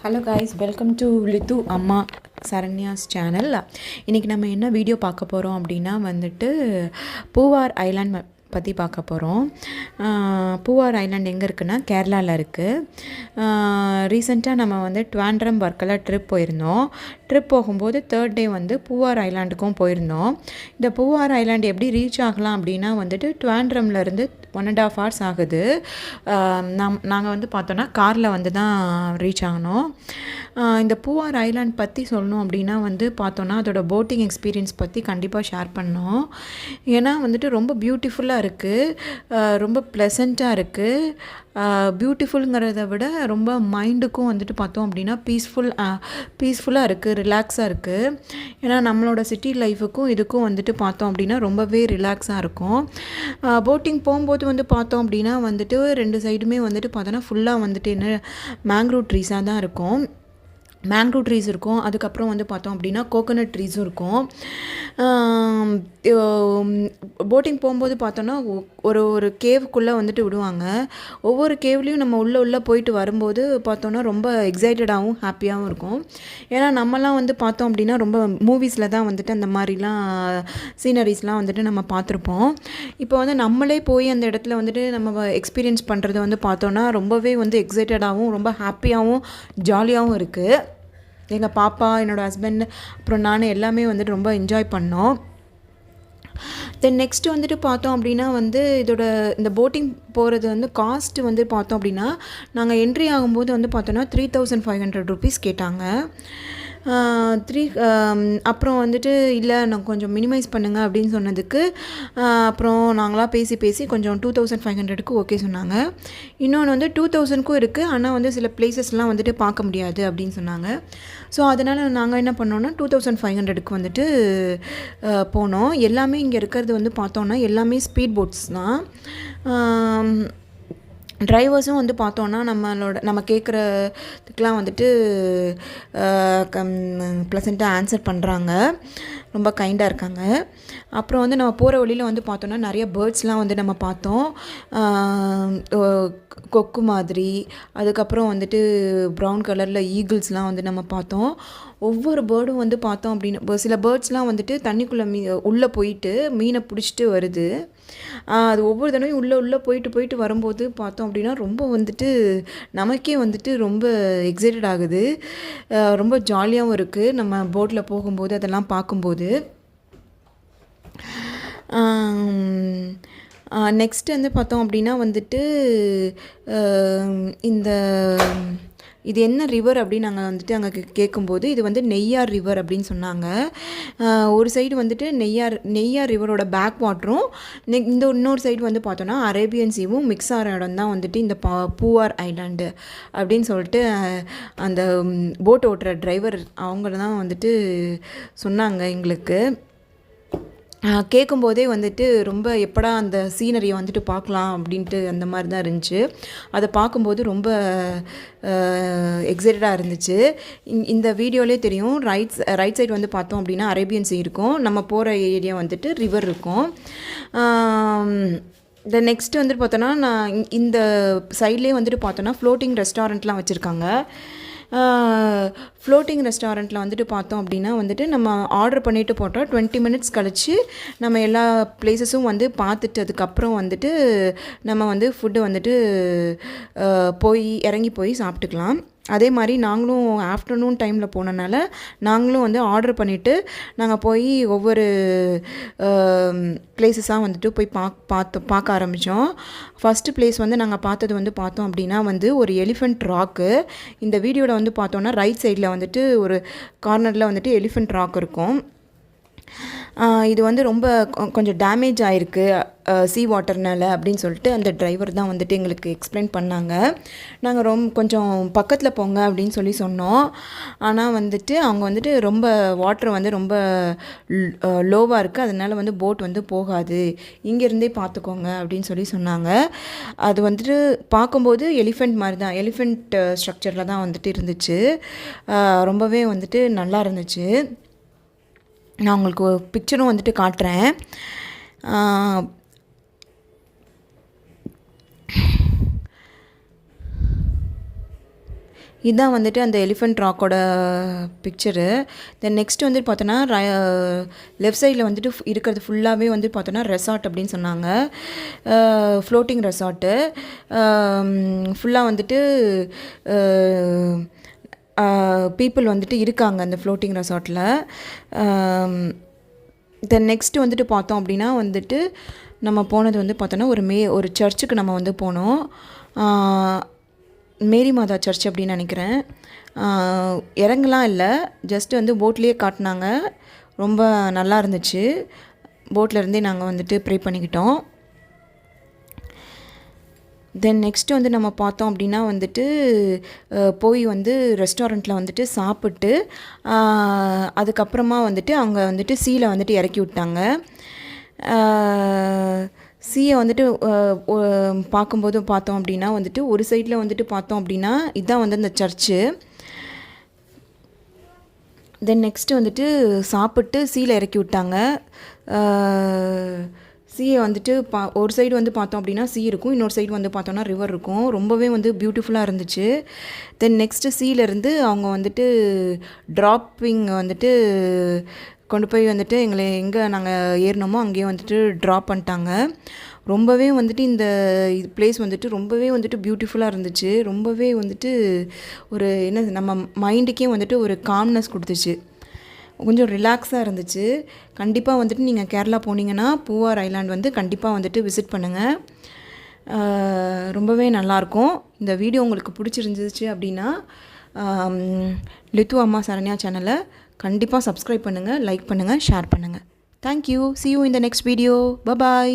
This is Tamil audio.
ஹலோ காய்ஸ், வெல்கம் டு லித்து அம்மா சரண்யாஸ் சேனல். இன்றைக்கி நம்ம என்ன வீடியோ பார்க்க போகிறோம் அப்படின்னா பூவார் ஐலாண்ட் பற்றி பார்க்க போகிறோம். பூவார் ஐலாண்ட் எங்கே இருக்குன்னா கேரளாவில் இருக்குது. ரீசெண்டாக நம்ம ட்வாண்ட்ரம் வர்க்கலா ட்ரிப் போயிருந்தோம். ட்ரிப் போகும்போது 3rd டே பூவார் ஐலாண்டுக்கும் போயிருந்தோம். இந்த பூவார் ஐலாண்ட் எப்படி ரீச் ஆகலாம் அப்படின்னா ட்வாண்ட்ரம்லேருந்து 1.5 hours ஆகுது. நாங்கள் பார்த்தோன்னா காரில் தான் ரீச் ஆகணும். இந்த பூவார் ஐலாண்ட் பற்றி சொல்லணும் அப்படின்னா பார்த்தோன்னா அதோட போட்டிங் எக்ஸ்பீரியன்ஸ் பற்றி கண்டிப்பாக ஷேர் பண்ணோம். ஏன்னா ரொம்ப பியூட்டிஃபுல்லாக இருக்குது, ரொம்ப ப்ளசண்ட்டாக இருக்குது. பியூட்டிஃபுல்ங்கிறத விட ரொம்ப மைண்டுக்கும் பார்த்தோம் அப்படின்னா பீஸ்ஃபுல்லாக இருக்குது, ரிலாக்ஸாக இருக்குது. ஏன்னா நம்மளோட சிட்டி லைஃபுக்கும் இதுக்கும் பார்த்தோம் அப்படின்னா ரொம்பவே ரிலாக்ஸாக இருக்கும். போட்டிங் போகும்போது பார்த்தோம் அப்படின்னா 2 சைடுமே பார்த்தோன்னா ஃபுல்லாக என்ன மேங்க்ரூவ் ட்ரீஸாக தான் இருக்கும். மேங்க்ரூவ் ட்ரீஸ் இருக்கும். அதுக்கப்புறம் பார்த்தோம் அப்படின்னா கோகோனட் ட்ரீஸும் இருக்கும். போட்டிங் போகும்போது பார்த்தோன்னா ஒரு கேவுக்குள்ளே விடுவாங்க. ஒவ்வொரு கேவ்லேயும் நம்ம உள்ளே போயிட்டு வரும்போது பார்த்தோன்னா ரொம்ப எக்ஸைட்டடாகவும் ஹாப்பியாகவும் இருக்கும். ஏன்னா நம்மலாம் பார்த்தோம் அப்படின்னா ரொம்ப மூவிஸில் தான் அந்த மாதிரிலாம் சீனரிஸ்லாம் நம்ம பார்த்துருப்போம். இப்போ நம்மளே போய் அந்த இடத்துல நம்ம எக்ஸ்பீரியன்ஸ் பண்ணுறது பார்த்தோன்னா ரொம்பவே எக்ஸைட்டடாகவும் ரொம்ப ஹாப்பியாகவும் ஜாலியாகவும் இருக்குது. எங்கள் பாப்பா, என்னோடய ஹஸ்பண்ட், அப்புறம் நான் எல்லாமே ரொம்ப என்ஜாய் பண்ணோம். தென் நெக்ஸ்ட்டு பார்த்தோம் அப்படின்னா இதோட இந்த போட்டிங் போகிறது காஸ்ட்டு பார்த்தோம் அப்படின்னா நாங்கள் என்ட்ரி ஆகும்போது பார்த்தோன்னா 3500 rupees கேட்டாங்க. அப்புறம் இல்லை நான் கொஞ்சம் மினிமைஸ் பண்ணுங்கள் அப்படின்னு சொன்னதுக்கு அப்புறம் நாங்களாக பேசி கொஞ்சம் 2500க்கு ஓகே சொன்னாங்க. இன்னொன்று 2000க்கும் இருக்குது, ஆனால் சில பிளேசஸ்லாம் பார்க்க முடியாது அப்படின்னு சொன்னாங்க. ஸோ அதனால் நாங்கள் என்ன பண்ணோன்னா 2500க்கு போனோம். எல்லாமே இங்கே இருக்கிறது பார்த்தோன்னா எல்லாமே ஸ்பீட் போட்ஸ் தான். டிரைவர்ஸும் பார்த்தோன்னா நம்ம கேட்குறதுக்கெலாம் ப்ளசண்ட்டாக ஆன்சர் பண்ணுறாங்க, ரொம்ப கைண்டாக இருக்காங்க. அப்புறம் நம்ம போகிற வழியில் பார்த்தோன்னா நிறைய பேர்ட்ஸ்லாம் நம்ம பார்த்தோம். கொக்கு மாதிரி, அதுக்கப்புறம் ப்ரௌன் கலரில் ஈகிள்ஸ்லாம் நம்ம பார்த்தோம். ஒவ்வொரு பேர்டும் பார்த்தோம் அப்படின்னா சில பேர்ட்ஸ்லாம் தண்ணிக்குள்ளே உள்ளே போயிட்டு மீனை பிடிச்சிட்டு வருது. அது ஒவ்வொரு தடவையும் உள்ளே போயிட்டு வரும்போது பார்த்தோம் அப்படின்னா ரொம்ப நமக்கே ரொம்ப எக்ஸைட்டட் ஆகுது. ரொம்ப ஜாலியாகவும் இருக்குது நம்ம போட்டில் போகும்போது அதெல்லாம் பார்க்கும்போது. நெக்ஸ்ட்டு பார்த்தோம் அப்படின்னா இந்த இது என்ன ரிவர் அப்படின்னு நாங்கள் அங்கே கேட்கும்போது இது நெய்யார் ரிவர் அப்படின்னு சொன்னாங்க. ஒரு சைடு நெய்யார் ரிவரோட பேக் வாட்டரும் இந்த இன்னொரு சைடு பார்த்தோன்னா அரேபியன் சீவும் மிக்ஸ் ஆகிற இடம் தான் இந்த பூவார் ஐலாண்டு அப்படின்னு சொல்லிட்டு அந்த போட் ஓட்டுற டிரைவர் அவங்க தான் சொன்னாங்க எங்களுக்கு. கேட்கும்போதே ரொம்ப எப்படா அந்த சீனரியை பார்க்கலாம் அப்படின்ட்டு அந்த மாதிரி தான் இருந்துச்சு. அதை பார்க்கும்போது ரொம்ப எக்ஸைட்டடாக இருந்துச்சு. இந்த வீடியோலே தெரியும், ரைட் சைடு பார்த்தோம் அப்படின்னா அரேபியன் சீ இருக்கும், நம்ம போகிற ஏரியா ரிவர் இருக்கும். இந்த நெக்ஸ்ட்டு பார்த்தோன்னா நான் இந்த சைட்லேயே பார்த்தோன்னா ஃப்ளோட்டிங் ரெஸ்டாரண்ட்லாம் வச்சுருக்காங்க. ஃப்ளோட்டிங் ரெஸ்டாரண்ட்டில் பார்த்தோம் அப்படின்னா நம்ம ஆர்டர் பண்ணிவிட்டு போட்டோம். 20 minutes கழித்து நம்ம எல்லா பிளேஸஸும் பார்த்துட்டு அதுக்கப்புறம் நம்ம ஃபுட்டு இறங்கி போய் சாப்பிட்டுக்கலாம். அதே மாதிரி நாங்களும் ஆஃப்டர்நூன் டைமில் போனனால நாங்களும் ஆர்டர் பண்ணிவிட்டு நாங்கள் போய் ஒவ்வொரு பிளேஸஸாக போய் பார்க்க ஆரம்பித்தோம். ஃபஸ்ட்டு பிளேஸ் நாங்கள் பார்த்தது பார்த்தோம் அப்படின்னா ஒரு எலிஃபெண்ட் ராக்கு. இந்த வீடியோவில் பார்த்தோன்னா ரைட் சைடில் ஒரு கார்னரில் எலிஃபெண்ட் ராக் இருக்கும். இது ரொம்ப கொஞ்சம் டேமேஜ் ஆகிருக்கு சீ வாட்டர்னால் அப்படின்னு சொல்லிட்டு அந்த டிரைவர் தான் எங்களுக்கு எக்ஸ்பிளைன் பண்ணாங்க. நாங்கள் கொஞ்சம் பக்கத்தில் போங்க அப்படின்னு சொன்னோம். ஆனால் அவங்க ரொம்ப வாட்டர் ரொம்ப லோவாக இருக்குது, அதனால் போட் போகாது, இங்கேருந்தே பார்த்துக்கோங்க அப்படின்னு சொன்னாங்க. அது பார்க்கும்போது எலிஃபெண்ட் மாதிரி தான், எலிஃபெண்ட் ஸ்ட்ரக்சரில் தான் இருந்துச்சு. ரொம்பவே நல்லா இருந்துச்சு. நான் உங்களுக்கு பிக்சரும் காட்டுறேன். இதுதான் வந்துட்டு அந்த எலிஃபெண்ட் ராக்கோட பிக்சரு. தென் நெக்ஸ்ட் வந்துட்டு பார்த்தோன்னா லெஃப்ட் சைடில் வந்துட்டு இருக்கிறது ஃபுல்லாகவே வந்து பார்த்தோன்னா ரெசார்ட் அப்படின்னு சொன்னாங்க. ஃப்ளோட்டிங் ரெசார்ட்டு ஃபுல்லாக வந்துட்டு பீப்புள் வந்துட்டு இருக்காங்க அந்த ஃப்ளோட்டிங் ரெசார்ட்டில். தென் நெக்ஸ்ட்டு வந்துட்டு பார்த்தோம் அப்படின்னா வந்துட்டு நம்ம போனது வந்து பார்த்தோன்னா ஒரு சர்ச்சுக்கு நம்ம வந்து போனோம். மேரி மாதா சர்ச் அப்படின்னு நினைக்கிறேன். இறங்கலாம் இல்லை, ஜஸ்ட்டு வந்து போட்லேயே காட்டினாங்க. ரொம்ப நல்லா இருந்துச்சு. போட்லேருந்தே நாங்கள் வந்துட்டு ப்ரே பண்ணிக்கிட்டோம். தென் நெக்ஸ்ட்டு வந்து நம்ம பார்த்தோம் அப்படின்னா வந்துட்டு போய் வந்து ரெஸ்டாரண்ட்டில் வந்துட்டு சாப்பிட்டு அதுக்கப்புறமா வந்துட்டு அவங்க வந்துட்டு சீலை வந்துட்டு இறக்கி விட்டாங்க. சீயை வந்துட்டு பார்க்கும்போது பார்த்தோம் அப்படின்னா வந்துட்டு ஒரு சைடில் வந்துட்டு பார்த்தோம் அப்படின்னா இதுதான் வந்து அந்த சர்ச்சு. தென் நெக்ஸ்ட்டு வந்துட்டு சாப்பிட்டு சீலை இறக்கி விட்டாங்க. சீயை வந்துட்டு ஒரு சைடு வந்து பார்த்தோம் அப்படின்னா சீ இருக்கும், இன்னொரு சைடு வந்து பார்த்தோன்னா ரிவர் இருக்கும். ரொம்பவே வந்து பியூட்டிஃபுல்லாக இருந்துச்சு. தென் நெக்ஸ்ட்டு சீலேருந்து அவங்க வந்துட்டு ட்ராப்பிங் வந்துட்டு கொண்டு போய் வந்துட்டு எங்களை எங்கே நாங்கள் ஏறினோமோ அங்கேயே வந்துட்டு ட்ராப் பண்ணிட்டாங்க. ரொம்பவே வந்துட்டு இந்த பிளேஸ் வந்துட்டு ரொம்பவே வந்துட்டு பியூட்டிஃபுல்லாக இருந்துச்சு. ரொம்பவே வந்துட்டு ஒரு என்ன நம்ம மைண்டுக்கே வந்துட்டு ஒரு காம்னஸ் கொடுத்துச்சு. கொஞ்சம் ரிலாக்ஸாக இருந்துச்சு. கண்டிப்பாக வந்துட்டு நீங்கள் கேரளா போனீங்கன்னா பூவார் ஐலாண்ட் வந்து கண்டிப்பாக வந்துட்டு விசிட் பண்ணுங்கள். ரொம்பவே நல்லாயிருக்கும். இந்த வீடியோ உங்களுக்கு பிடிச்சிருந்துச்சு அப்படின்னா லித்து அம்மா சரண்யா சேனலை கண்டிப்பாக சப்ஸ்கிரைப் பண்ணுங்கள், லைக் பண்ணுங்கள், ஷேர் பண்ணுங்கள். Thank you. See you in the next video. Bye bye.